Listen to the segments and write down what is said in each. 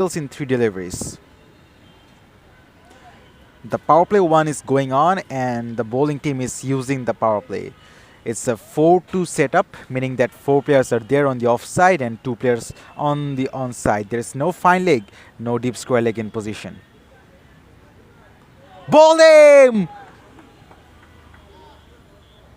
in 3 deliveries. The power play 1 is going on and the bowling team is using the power play. It's a 4-2 setup, meaning that 4 players are there on the offside and 2 players on the onside. There is no fine leg, no deep square leg in position. Ball him!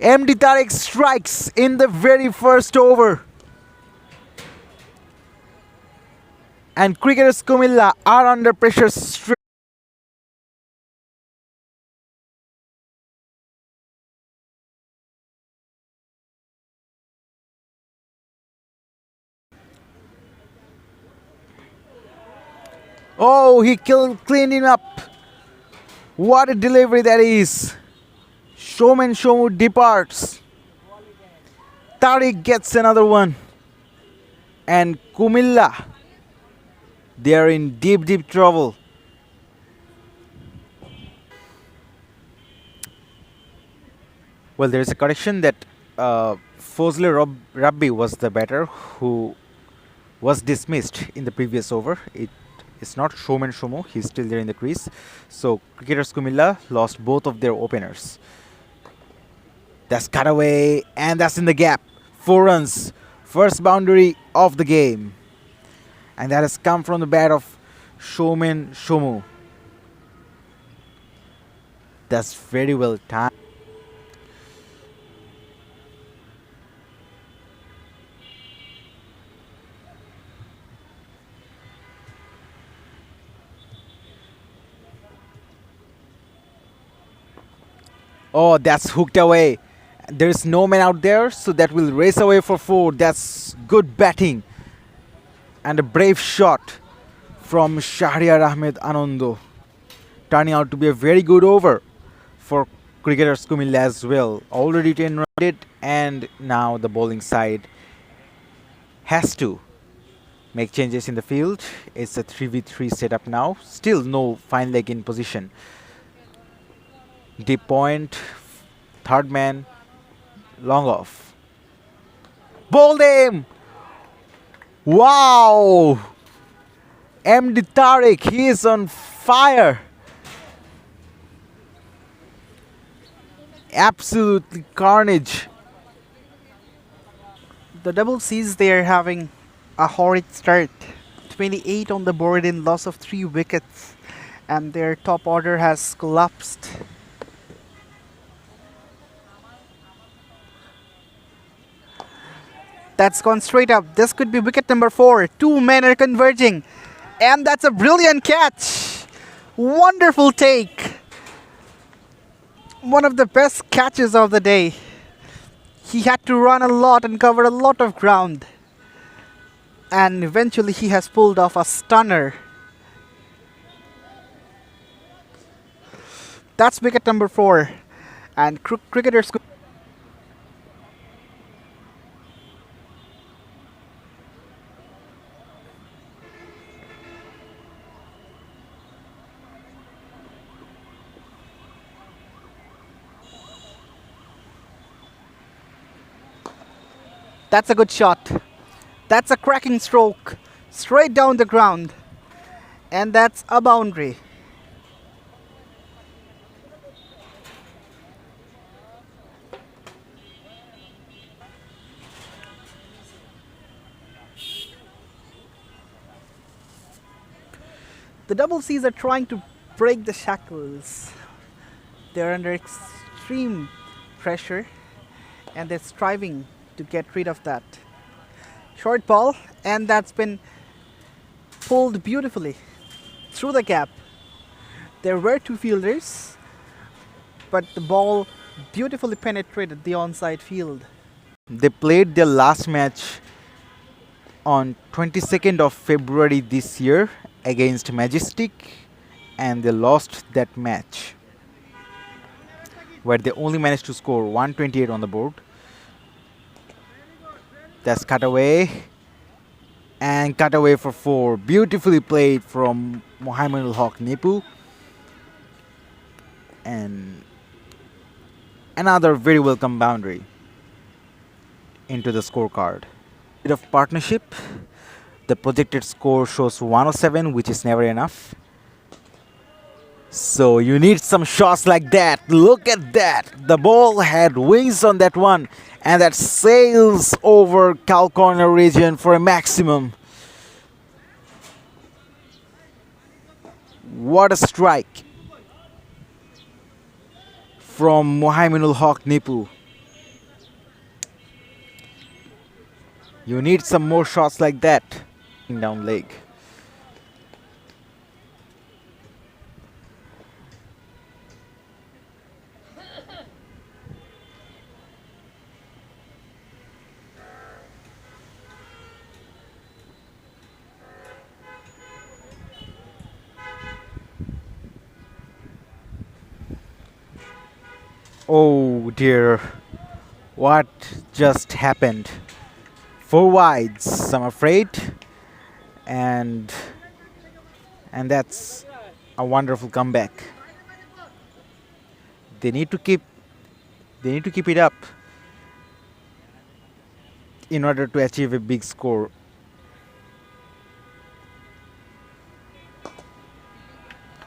MD Tariq strikes in the very first over. And cricketers Comilla are under pressure straight. Oh, he cleaned him up. What a delivery that is. Showman Shomu departs. Tariq gets another one. And Comilla, they are in deep trouble. Well, there is a correction that Fozle Rabbi was the batter who was dismissed in the previous over. It's not Showman Shomo, he's still there in the crease. So cricketers Comilla lost both of their openers. That's cut away and that's in the gap. 4 runs, first boundary of the game. And that has come from the bat of Showman Shomu. That's very well timed. Oh, that's hooked away. There is no man out there, so that will race away for 4. That's good batting. And a brave shot from Shahriar Ahmed Anando. Turning out to be a very good over for cricketers Comilla as well. Already 10 runs and now the bowling side has to make changes in the field. It's a 3v3 setup now. Still no fine leg in position. Deep point, third man, long off. Bowled him! Wow! MD Tariq, he is on fire! Absolutely carnage. The double C's, they are having a horrid start. 28 on the board in loss of 3 wickets. And their top order has collapsed. That's gone straight up. This could be wicket number 4. 2 men are converging. And that's a brilliant catch. Wonderful take. One of the best catches of the day. He had to run a lot and cover a lot of ground. And eventually he has pulled off a stunner. That's wicket number 4. And cricketers... That's a good shot. That's a cracking stroke. Straight down the ground. And that's a boundary. The double C's are trying to break the shackles. They're under extreme pressure and they're striving to get rid of that. Short ball, and that's been pulled beautifully through the gap. There were 2 fielders, but the ball beautifully penetrated the onside field. They played their last match on 22nd of February this year against Majestic, and they lost that match, where they only managed to score 128 on the board. That's cut away. And cut away for 4. Beautifully played from Mohammedul Haq Nepu. And another very welcome boundary into the scorecard. Bit of partnership The projected score shows 107, which is never enough. So you need some shots like that. Look at that. The ball had wings on that one, and that sails over cow corner region for a maximum. What a strike from Muhaiminul Haq Nipu. You need some more shots like that. Down leg. Oh dear, what just happened? 4 wides, I'm afraid, and that's a wonderful comeback. They need to keep it up in order to achieve a big score.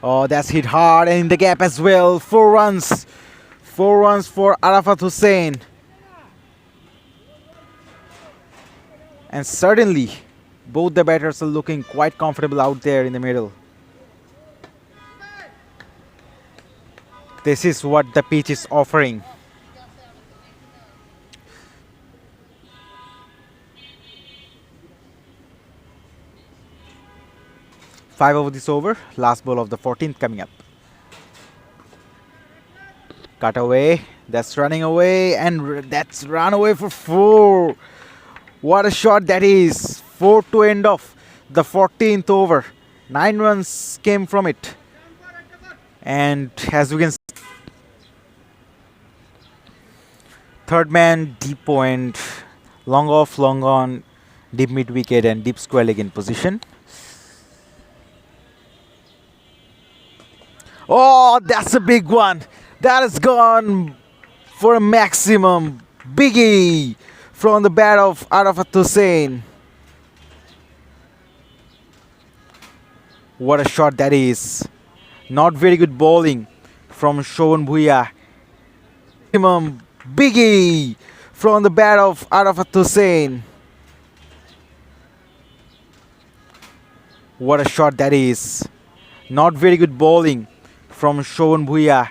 Oh, that's hit hard and in the gap as well. 4 runs. 4 runs for Arafat Hussain. And certainly, both the batters are looking quite comfortable out there in the middle. This is what the pitch is offering. Five over this over, last ball of the 14th coming up. Cut away, that's running away, and that's run away for 4. What a shot that is. 4 to end off the 14th over. 9 runs came from it. And as we can see, third man, deep point, long off, long on, deep mid wicket and deep square leg in position. Oh, that's a big one. That has gone for a maximum. Biggie from the bat of Arafat Hussain. What a shot that is. Not very good bowling from Shovan Bhuiya. Maximum biggie from the bat of Arafat Hussain. What a shot that is. Not very good bowling from Shovan Bhuiya.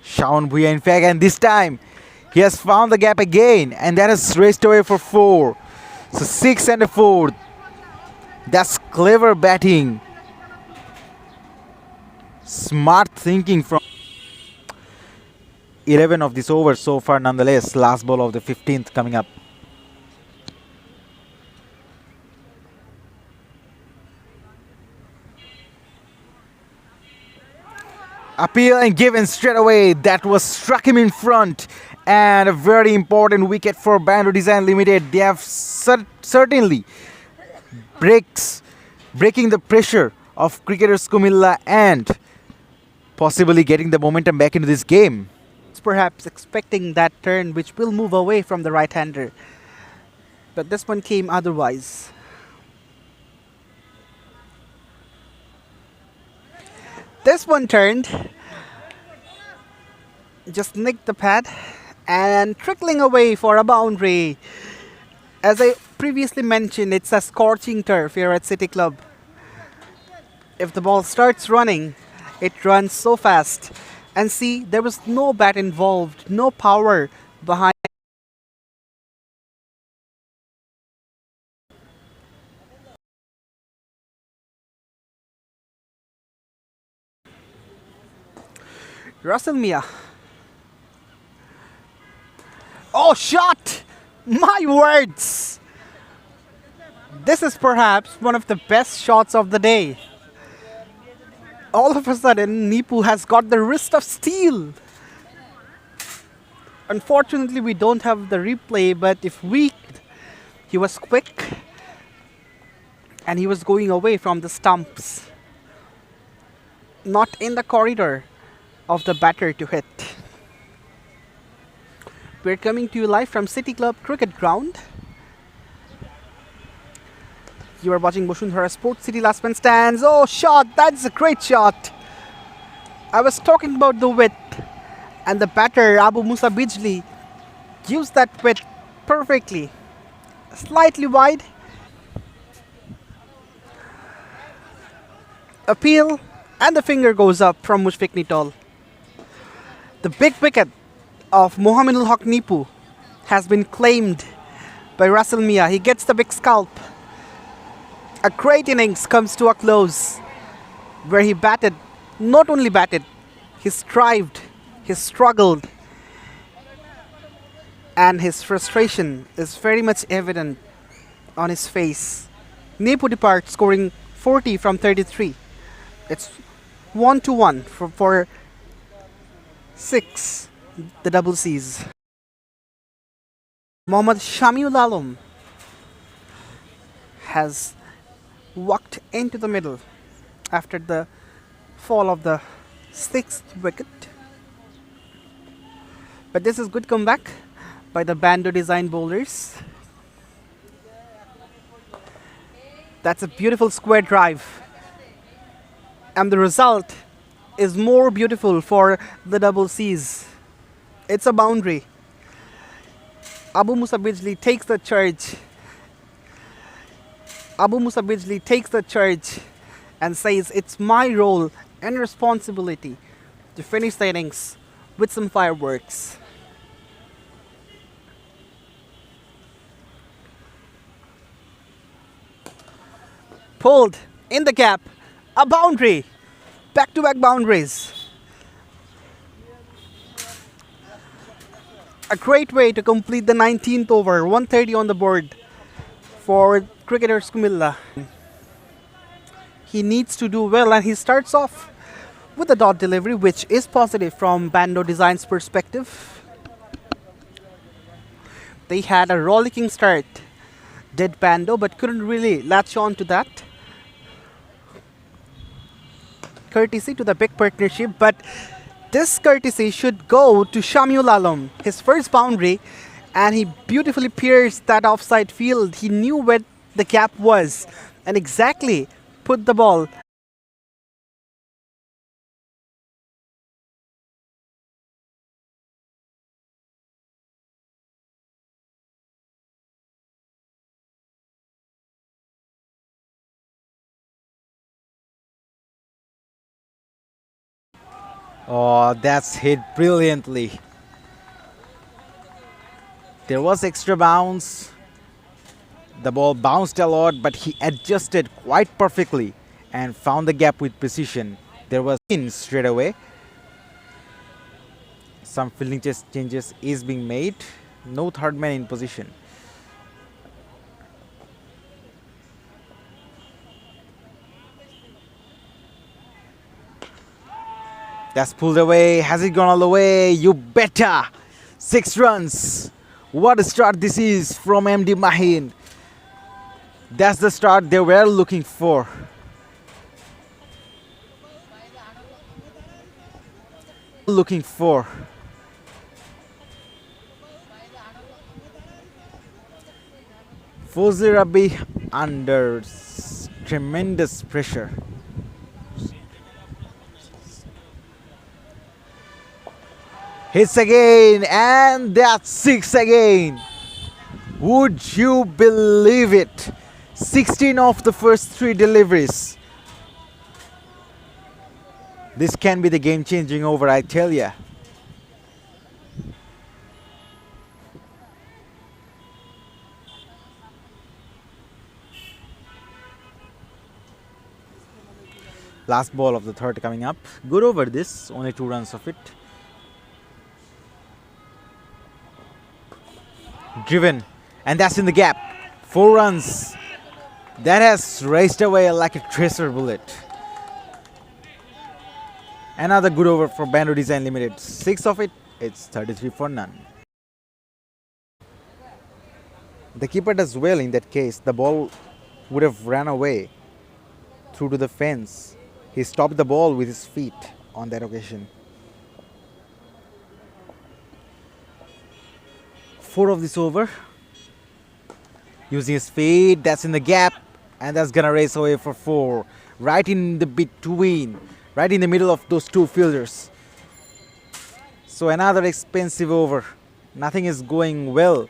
Shovan Bhuiya, in fact, and this time he has found the gap again, and that has raced away for 4. So 6 and a 4. That's clever batting. Smart thinking from 11 of this over so far nonetheless. Last ball of the 15th coming up. Appeal and given straight away. That was struck him in front. And a very important wicket for Bando Design Limited. They have certainly breaking the pressure of cricketers Comilla and possibly getting the momentum back into this game. It's perhaps expecting that turn which will move away from the right-hander. But this one came otherwise. This one turned, just nicked the pad and trickling away for a boundary. As I previously mentioned, it's a scorching turf here at City Club. If the ball starts running, it runs so fast. And see, there was no bat involved, no power behind. Russell Mia. Oh, shot! My words! This is perhaps one of the best shots of the day. All of a sudden, Nipu has got the wrist of steel. Unfortunately, we don't have the replay, but he was quick and he was going away from the stumps. Not in the corridor of the batter to hit. We're coming to you live from City Club Cricket Ground. You are watching Bosundhara Sports City LastManStands. Oh, shot! That's a great shot! I was talking about the width, and the batter Abu Musa Bijli used that width perfectly. Slightly wide. Appeal, and the finger goes up from Mushfiq Nitol. The big wicket of Mohammedul Haq Nipu has been claimed by Russell Mia. He gets the big scalp. A great innings comes to a close where he batted, not only batted, he strived, he struggled, and his frustration is very much evident on his face. Nipu departs scoring 40 from 33. It's 1-1 for 6, the double C's. Mohammad Shamiul Alam has walked into the middle after the fall of the 6th wicket. But this is good comeback by the Bando design bowlers. That's a beautiful square drive. And the result is more beautiful for the double C's. It's a boundary. Abu Musa Bijli takes the charge. Abu Musa Bijli takes the charge and says, it's my role and responsibility to finish the innings with some fireworks. Pulled in the gap. A boundary. Back-to-back boundaries. A great way to complete the 19th over. 130 on the board for cricketers Comilla. He needs to do well, and he starts off with a dot delivery, which is positive from Bando Design's perspective. They had a rollicking start, did Bando, but couldn't really latch on to that. Courtesy to the big partnership, but this courtesy should go to Shamiul Alam, his first boundary, and he beautifully pierced that offside field. He knew where the gap was and exactly put the ball. Oh, that's hit brilliantly. There was extra bounce. The ball bounced a lot, but he adjusted quite perfectly and found the gap with precision. There was in straight away. Some fielding changes is being made. No third man in position. That's pulled away. Has it gone all the way? You better. 6 runs. What a start this is from MD Mahin. That's the start they were looking for. Looking for. Fozli Rabi under tremendous pressure. Hits again, and that's 6 again. Would you believe it? 16 of the first 3 deliveries. This can be the game-changing over, I tell ya. Last ball of the third coming up. Good over this, only 2 runs of it. Driven, and that's in the gap. 4 runs. That has raced away like a tracer bullet. Another good over for Bando Design Limited. 6 of it, it's 33 for none. The keeper does well in that case. The ball would have ran away through to the fence. He stopped the ball with his feet on that occasion. 4 of this over. Using his feet, that's in the gap, and that's gonna race away for 4. Right in the between, right in the middle of those two fielders. So another expensive over. Nothing is going well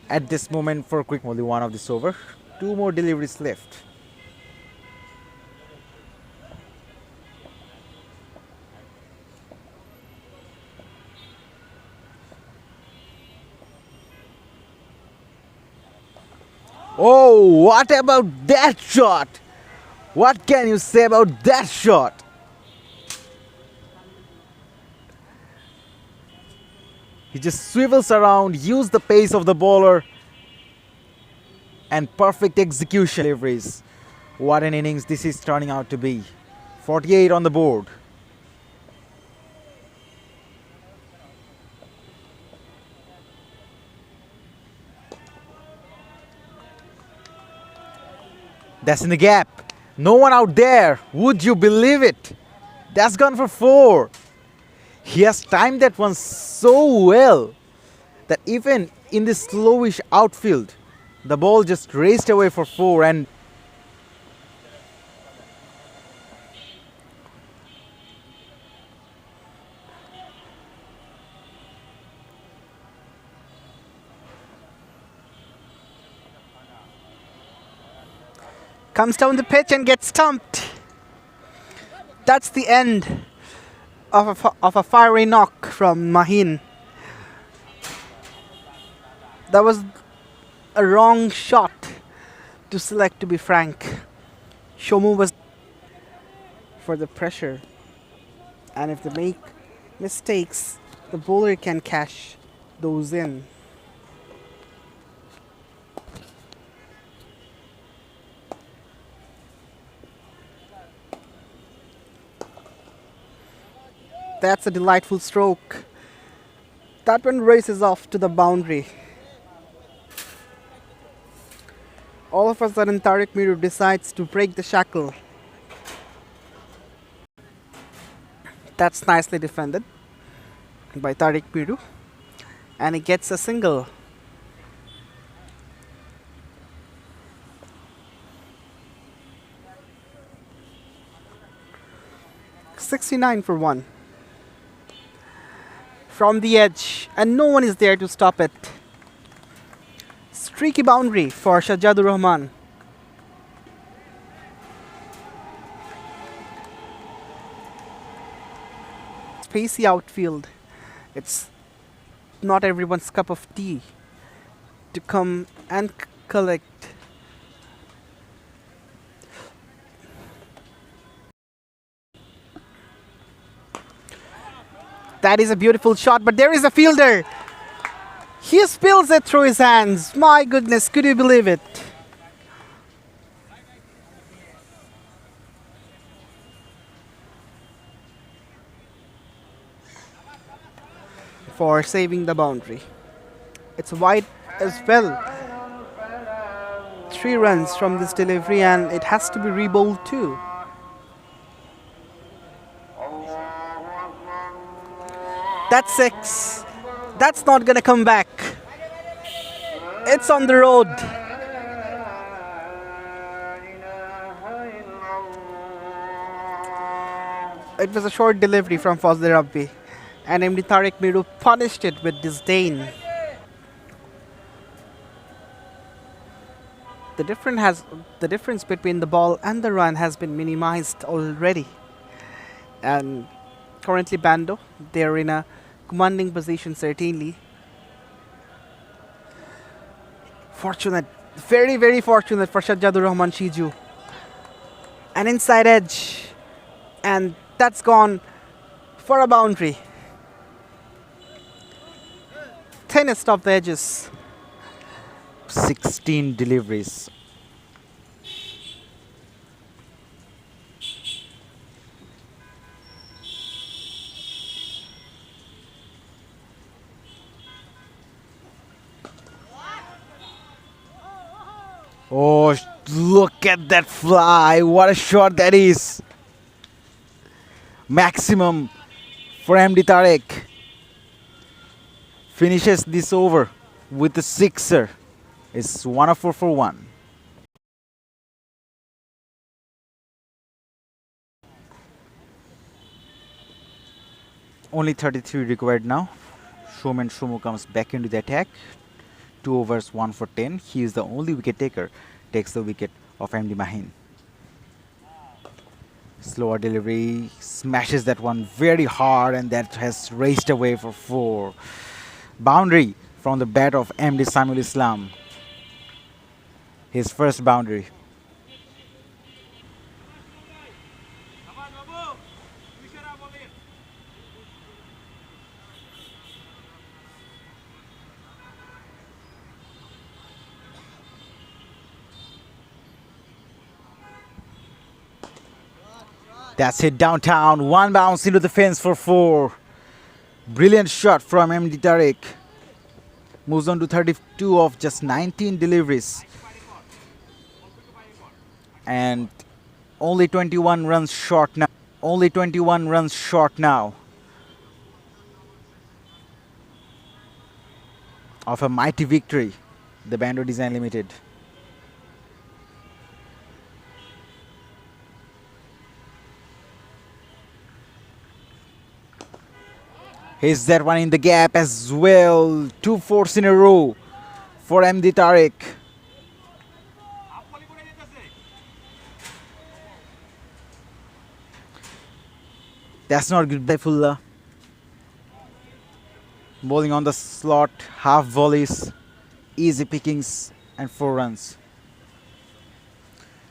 at this moment for Quick. Only 1 of this over. 2 more deliveries left. Oh, what about that shot? What can you say about that shot? He just swivels around, use the pace of the bowler, and perfect execution deliveries. What an innings this is turning out to be. 48 on the board. That's in the gap. No one out there. Would you believe it? That's gone for 4. He has timed that one so well that even in this slowish outfield, the ball just raced away for 4. And comes down the pitch and gets stumped. That's the end of a fiery knock from Mahin. That was a wrong shot to select, to be frank. Shomu was for the pressure, and if they make mistakes, the bowler can cash those in. That's a delightful stroke. That one races off to the boundary. All of a sudden, Tariq Miru decides to break the shackle. That's nicely defended by Tariq Miru. And he gets a single. "69 for 1." From the edge, and no one is there to stop it. Streaky boundary for Shajadur Rahman. Spacey outfield. It's not everyone's cup of tea to come and collect. That is a beautiful shot, but there is a fielder. He spills it through his hands. My goodness, could you believe it? For saving the boundary. It's wide as well. 3 runs from this delivery, and it has to be rebowled too. That's 6. That's not gonna come back. It's on the road. It was a short delivery from Fazli Rabbi, and MD Tariq Miru punished it with disdain. The difference between the ball and the run has been minimized already. And currently Bando, they're in a commanding position certainly. Fortunate, very very fortunate for Shajadur Rahman Shiju. An inside edge, and that's gone for a boundary. Thinnest of the edges. 16 deliveries. Oh, look at that fly. What a shot that is. Maximum for MD Tariq. Finishes this over. with the sixer. It's 104 for 1. Only 33 required now. Showman Shomu comes back into the attack. 2 overs, 1 for 10. He is the only wicket taker. Takes the wicket of MD Mahin. Slower delivery, smashes that one very hard, and that has raced away for 4. Boundary from the bat of MD Samuel Islam. His first boundary. That's hit downtown. One bounce into the fence for 4. Brilliant shot from MD Tariq. Moves on to 32 of just 19 deliveries. And only 21 runs short now. Only 21 runs short now of a mighty victory. The Bando Design Limited. Here's that one in the gap as well. 2 fours in a row for MD Tariq. That's not good. Baifullah bowling on the slot, half volleys, easy pickings, and 4 runs.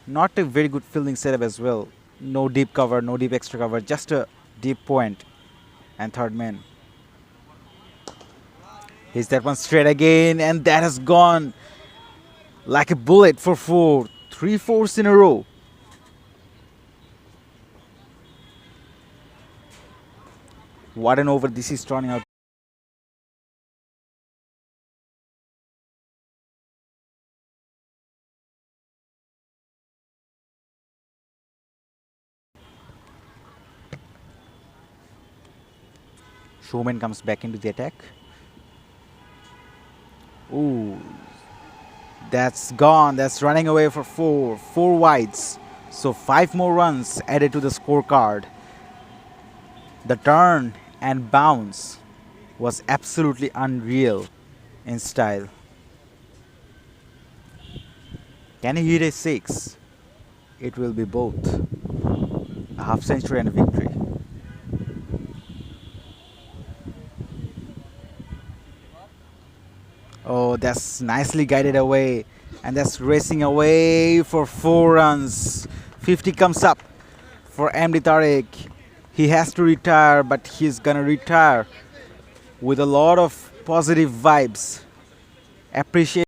Not a very good fielding setup as well. No deep cover, no deep extra cover, just a deep point and third man. Here's that one straight again, and that has gone like a bullet for 4. 3 fours in a row. What an over this is turning out. Showman comes back into the attack. Ooh, that's gone. That's running away for 4. 4 wides. So 5 more runs added to the scorecard. The turn and bounce was absolutely unreal in style. Can he hit a 6? It will be both a half century and a victory. Oh, that's nicely guided away, and that's racing away for 4 runs. 50 comes up for MD Tariq. He has to retire, but he's gonna retire with a lot of positive vibes. Appreciate